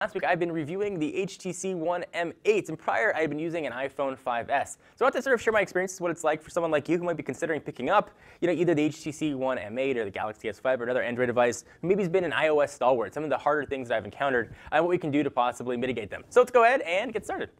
Last week I've been reviewing the HTC One M8, and prior I've been using an iPhone 5S. So I want to sort of share my experiences, what it's like for someone like you who might be considering picking up, either the HTC One M8 or the Galaxy S5 or another Android device, who maybe has been an iOS stalwart, some of the harder things that I've encountered, and what we can do to possibly mitigate them. So let's go ahead and get started.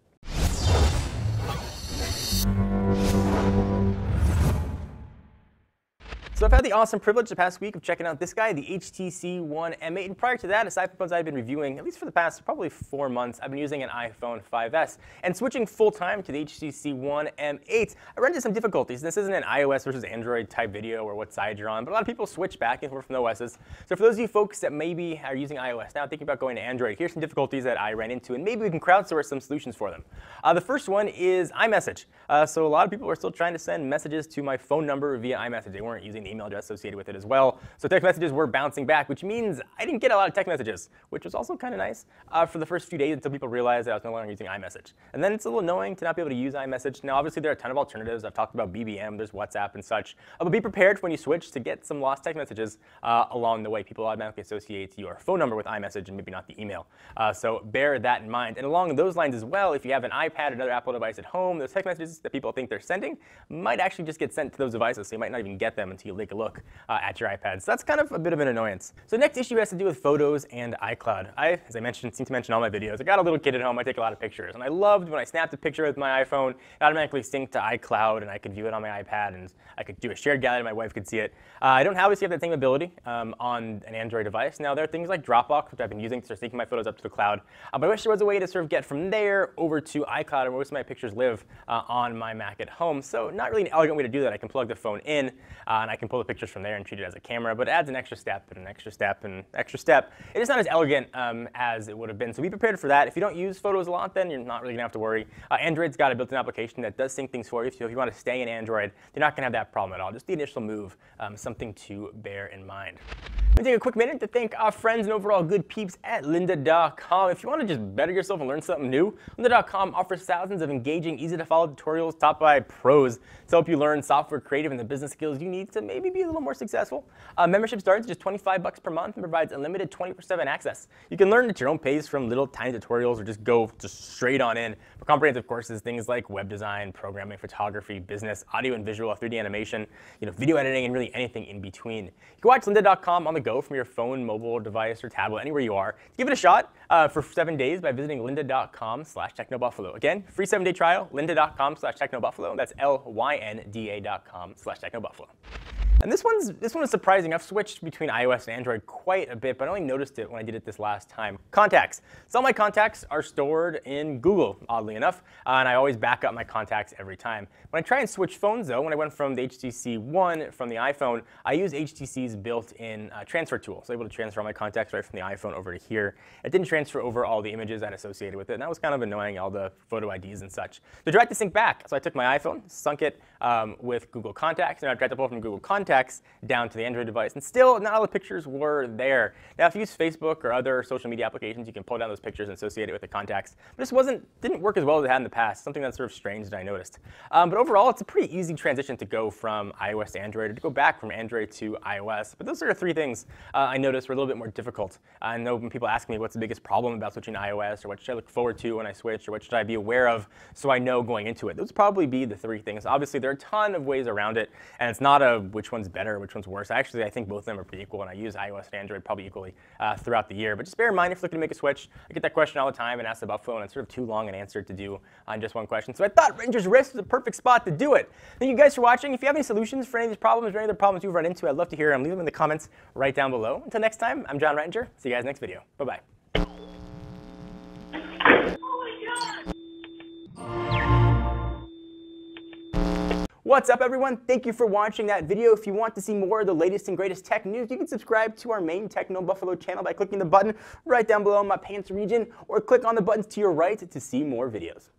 So I've had the awesome privilege the past week of checking out this guy, the HTC One M8, and prior to that, aside from phones I've been reviewing, at least for the past probably 4 months, I've been using an iPhone 5S. And switching full-time to the HTC One M8, I ran into some difficulties. This isn't an iOS versus Android type video or what side you're on, but a lot of people switch back and forth from the OSs. So for those of you folks that maybe are using iOS now, thinking about going to Android, here's some difficulties that I ran into, and maybe we can crowdsource some solutions for them. The first one is iMessage. So a lot of people are still trying to send messages to my phone number via iMessage. They weren't using the email address associated with it as well. So text messages were bouncing back, which means I didn't get a lot of text messages, which was also kind of nice for the first few days until people realized that I was no longer using iMessage. And then it's a little annoying to not be able to use iMessage. Now, obviously, there are a ton of alternatives. I've talked about BBM, there's WhatsApp and such. But be prepared when you switch to get some lost text messages along the way. People automatically associate your phone number with iMessage and maybe not the email. So bear that in mind. And along those lines as well, if you have an iPad or another Apple device at home, those text messages that people think they're sending might actually just get sent to those devices, so you might not even get them until you take a look at your iPad. So that's kind of a bit of an annoyance. So the next issue has to do with photos and iCloud. As I mentioned, seem to mention all my videos, I got a little kid at home, I take a lot of pictures, and I loved when I snapped a picture with my iPhone, it automatically synced to iCloud, and I could view it on my iPad, and I could do a shared gallery, my wife could see it. I don't obviously have that same ability on an Android device. Now, there are things like Dropbox, which I've been using to start syncing my photos up to the cloud, but I wish there was a way to sort of get from there over to iCloud, where most of my pictures live on my Mac at home. So not really an elegant way to do that. I can plug the phone in, and I can pull the pictures from there and treat it as a camera, but it adds an extra step and an extra step and an extra step. It is not as elegant as it would have been, so be prepared for that. If you don't use photos a lot, then you're not really going to have to worry. Android's got a built-in application that does sync things for you, so if you want to stay in Android, you're not going to have that problem at all. Just the initial move, something to bear in mind. Let me take a quick minute to thank our friends and overall good peeps at lynda.com. If you want to just better yourself and learn something new, lynda.com offers thousands of engaging, easy-to-follow tutorials taught by pros to help you learn software creative and the business skills you need to maybe be a little more successful. Membership starts at just $25 per month and provides unlimited 24/7 access. You can learn at your own pace from little tiny tutorials or just go straight on in for comprehensive courses, things like web design, programming, photography, business, audio and visual, 3D animation, video editing, and really anything in between. You can watch lynda.com on the go from your phone, mobile device, or tablet, anywhere you are. Give it a shot for 7 days by visiting lynda.com/technobuffalo. Again, free 7-day trial, lynda.com/technobuffalo. That's lynda.com/technobuffalo. And this one is surprising. I've switched between iOS and Android quite a bit, but I only noticed it when I did it this last time. Contacts. So all my contacts are stored in Google, oddly enough, and I always back up my contacts every time. When I try and switch phones, though, when I went from the HTC One from the iPhone, I use HTC's built-in transfer tool. So I was able to transfer all my contacts right from the iPhone over to here. It didn't transfer over all the images that associated with it, and that was kind of annoying, all the photo IDs and such. So I tried to sync back. So I took my iPhone, sunk it with Google Contacts, and I tried to pull from Google Contacts down to the Android device, and still not all the pictures were there. Now, if you use Facebook or other social media applications, you can pull down those pictures and associate it with the contacts. But this didn't work as well as it had in the past, something that's sort of strange that I noticed. But overall, it's a pretty easy transition to go from iOS to Android, or to go back from Android to iOS. But those are the 3 things I noticed were a little bit more difficult. I know when people ask me what's the biggest problem about switching to iOS, or what should I look forward to when I switch, or what should I be aware of so I know going into it. Those would probably be the 3 things. Obviously, there are a ton of ways around it, and it's not a which one's better, which one's worse. Actually, I think both of them are pretty equal, and I use iOS and Android probably equally throughout the year. But just bear in mind if you're looking to make a switch. I get that question all the time and ask the Buffalo, and it's sort of too long an answer to do on just one question. So I thought Ranger's Risk was a perfect spot to do it. Thank you guys for watching. If you have any solutions for any of these problems or any other problems you've run into, I'd love to hear them. Leave them in the comments right down below. Until next time, I'm John Ranger. See you guys next video. Bye-bye. What's up, everyone? Thank you for watching that video. If you want to see more of the latest and greatest tech news, you can subscribe to our main Techno Buffalo channel by clicking the button right down below in my pants region, or click on the buttons to your right to see more videos.